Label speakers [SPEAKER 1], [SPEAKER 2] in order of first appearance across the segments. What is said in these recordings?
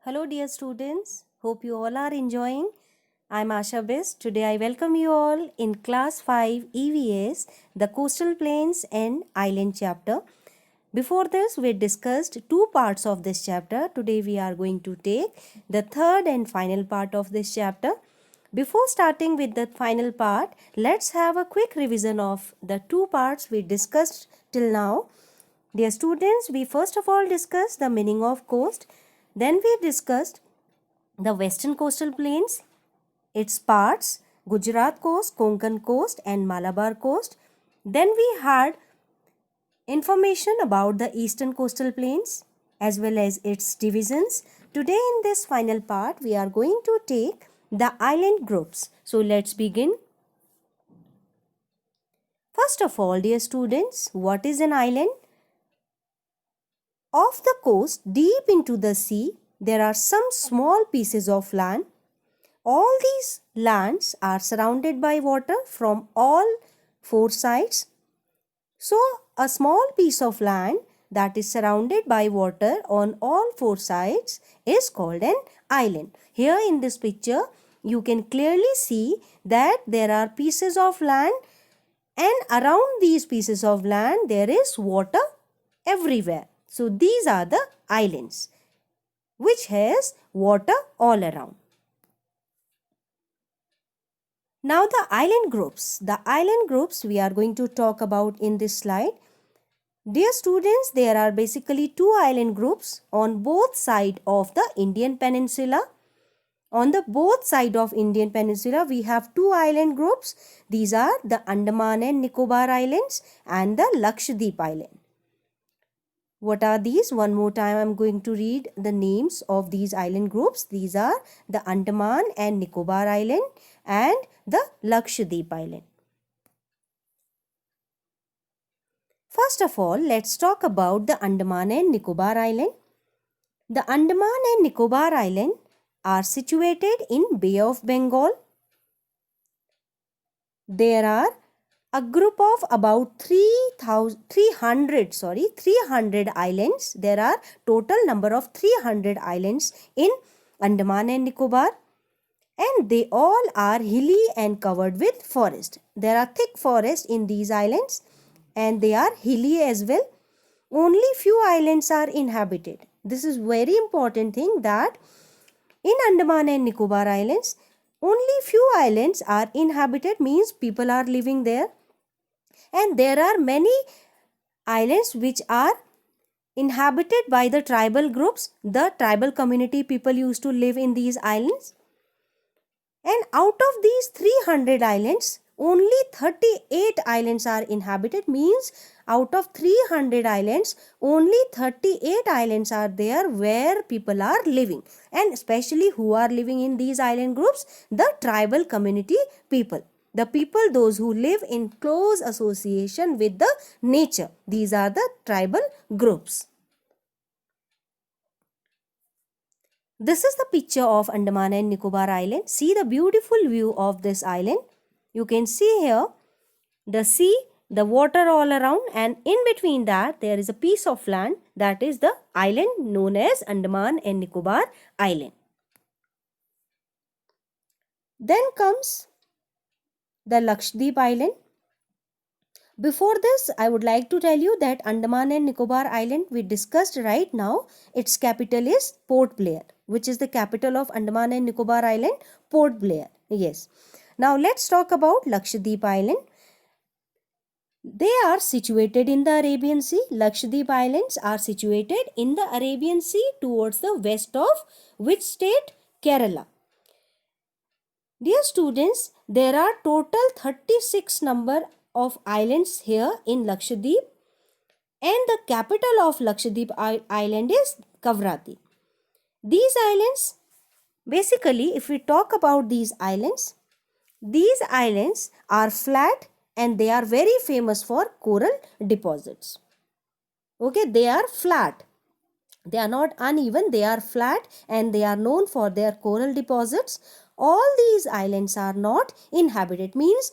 [SPEAKER 1] Hello, dear students. Hope you all are enjoying. I'm Asha Best. Today I welcome you all in Class 5 EVS, the Coastal Plains and Island chapter. Before this, we discussed two parts of this chapter. Today we are going to take the third and final part of this chapter. Before starting with the final part, let's have a quick revision of the two parts we discussed till now. Dear students, we first of all discussed the meaning of coast. Then we discussed the western coastal plains, its parts, Gujarat coast, Konkan coast and Malabar coast. Then we had information about the eastern coastal plains as well as its divisions. Today in this final part, we are going to take the island groups. So let's begin. First of all, dear students, what is an island? Off the coast, deep into the sea, there are some small pieces of land. All these lands are surrounded by water from all four sides. So, a small piece of land that is surrounded by water on all four sides is called an island. Here in this picture, you can clearly see that there are pieces of land, and around these pieces of land there is water everywhere. So, these are the islands which has water all around. Now the island groups. The island groups we are going to talk about in this slide. Dear students, there are basically two island groups on both sides of the Indian Peninsula. On the both side of Indian Peninsula, we have two island groups. These are the Andaman and Nicobar Islands and the Lakshadweep Island. What are these? One more time I am going to read the names of these island groups. These are the Andaman and Nicobar Island and the Lakshadweep Island. First of all, let's talk about the Andaman and Nicobar Island. The Andaman and Nicobar Island are situated in Bay of Bengal. There are a group of about 300 islands. There are total number of 300 islands in Andaman and Nicobar, and they all are hilly and covered with forest. There are thick forests in these islands and they are hilly as well. Only few islands are inhabited. This is very important thing, that in Andaman and Nicobar Islands, only few islands are inhabited, means people are living there. And there are many islands which are inhabited by the tribal groups. The tribal community people used to live in these islands. And out of these 300 islands, only 38 islands are inhabited, means out of 300 islands, only 38 islands are there where people are living. And especially who are living in these island groups? The tribal community people. The people, those who live in close association with the nature. These are the tribal groups. This is the picture of Andaman and Nicobar Island. See the beautiful view of this island. You can see here the sea, the water all around, and in between that there is a piece of land, that is the island known as Andaman and Nicobar Island. Then comes the Lakshadweep Island. Before this, I would like to tell you that Andaman and Nicobar Island we discussed right now, its capital is Port Blair, which is the capital of Andaman and Nicobar Island, Port Blair. Yes. Now let's talk about Lakshadweep Island. They are situated in the Arabian Sea. Lakshadweep Islands are situated in the Arabian Sea towards the west of which state? Kerala. Dear students, there are total 36 number of islands here in Lakshadweep, and the capital of Lakshadweep Island is Kavrati. These islands, basically if we talk about these islands are flat and they are very famous for coral deposits. Okay, they are flat. They are not uneven, they are flat and they are known for their coral deposits. All these islands are not inhabited, means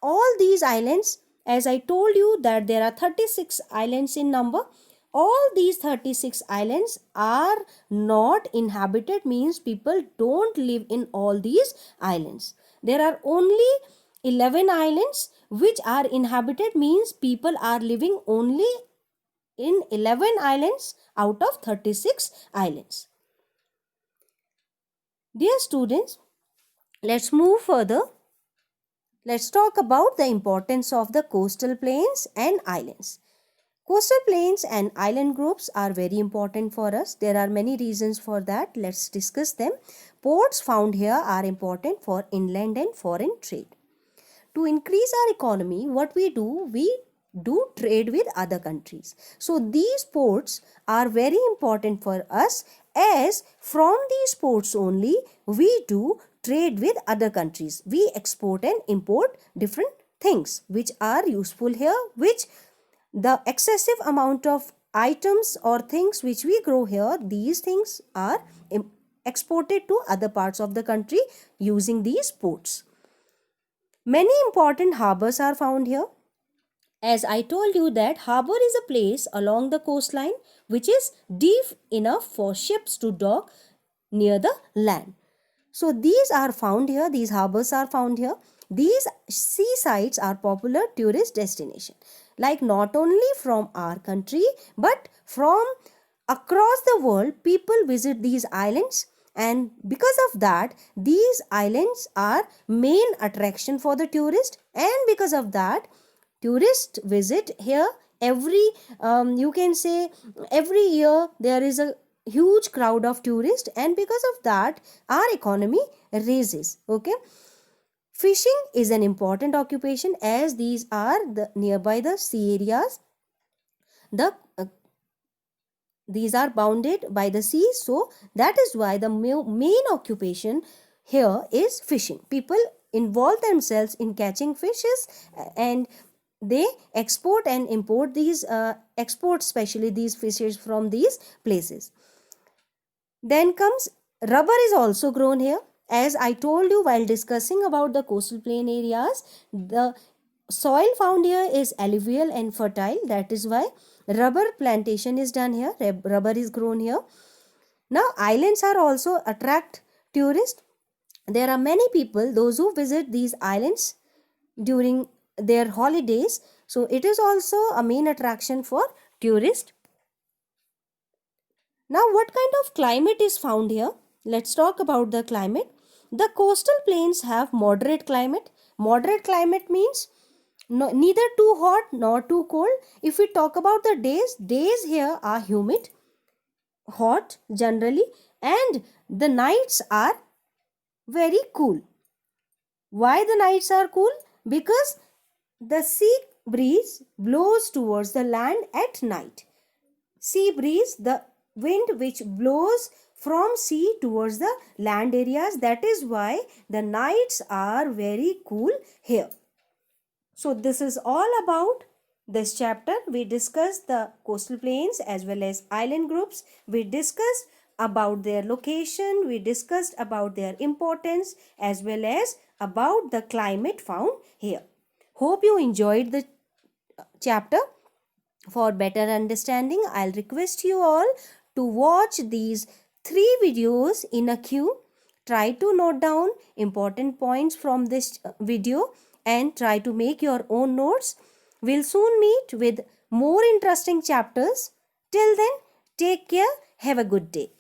[SPEAKER 1] all these islands, as I told you that there are 36 islands in number, all these 36 islands are not inhabited, means people don't live in all these islands. There are only 11 islands which are inhabited, means people are living only in 11 islands out of 36 islands. Dear students, let's move further. Let's talk about the importance of the coastal plains and islands. Coastal plains and island groups are very important for us. There are many reasons for that. Let's discuss them. Ports found here are important for inland and foreign trade. To increase our economy, what we do trade with other countries. So these ports are very important for us, as from these ports only we do trade with other countries. We export and import different things which are useful here, which the excessive amount of items or things which we grow here, these things are exported to other parts of the country using these ports. Many important harbors are found here. As I told you that harbor is a place along the coastline which is deep enough for ships to dock near the land. So these are found here, these harbors are found here. These seasides are popular tourist destination. Like not only from our country but from across the world, people visit these islands, and because of that these islands are main attraction for the tourist, and because of that tourists visit here every you can say every year there is a huge crowd of tourists, and because of that our economy raises. Okay, fishing is an important occupation, as these are the nearby the sea areas. The these are bounded by the sea, so that is why the main occupation here is fishing. People involve themselves in catching fishes, and they export and import these export especially these fishes from these places. Then comes rubber is also grown here. As I told you while discussing about the coastal plain areas, the soil found here is alluvial and fertile. That is why rubber plantation is done here. Rubber is grown here. Now islands are also attract tourists. There are many people, those who visit these islands during their holidays. So it is also a main attraction for tourists. Now what kind of climate is found here? Let's talk about the climate. The coastal plains have moderate climate. Moderate climate means neither too hot nor too cold. If we talk about the days here are humid, hot generally, and the nights are very cool. Why the nights are cool? Because the sea breeze blows towards the land at night. Sea breeze, the wind which blows from sea towards the land areas, that is why the nights are very cool here. So this is all about this chapter. We discussed the coastal plains as well as island groups. We discussed about their location. We discussed about their importance as well as about the climate found here. Hope you enjoyed the chapter. For better understanding, I'll request you all to watch these 3 videos in a queue. Try to note down important points from this video and try to make your own notes. We'll soon meet with more interesting chapters. Till then, take care. Have a good day.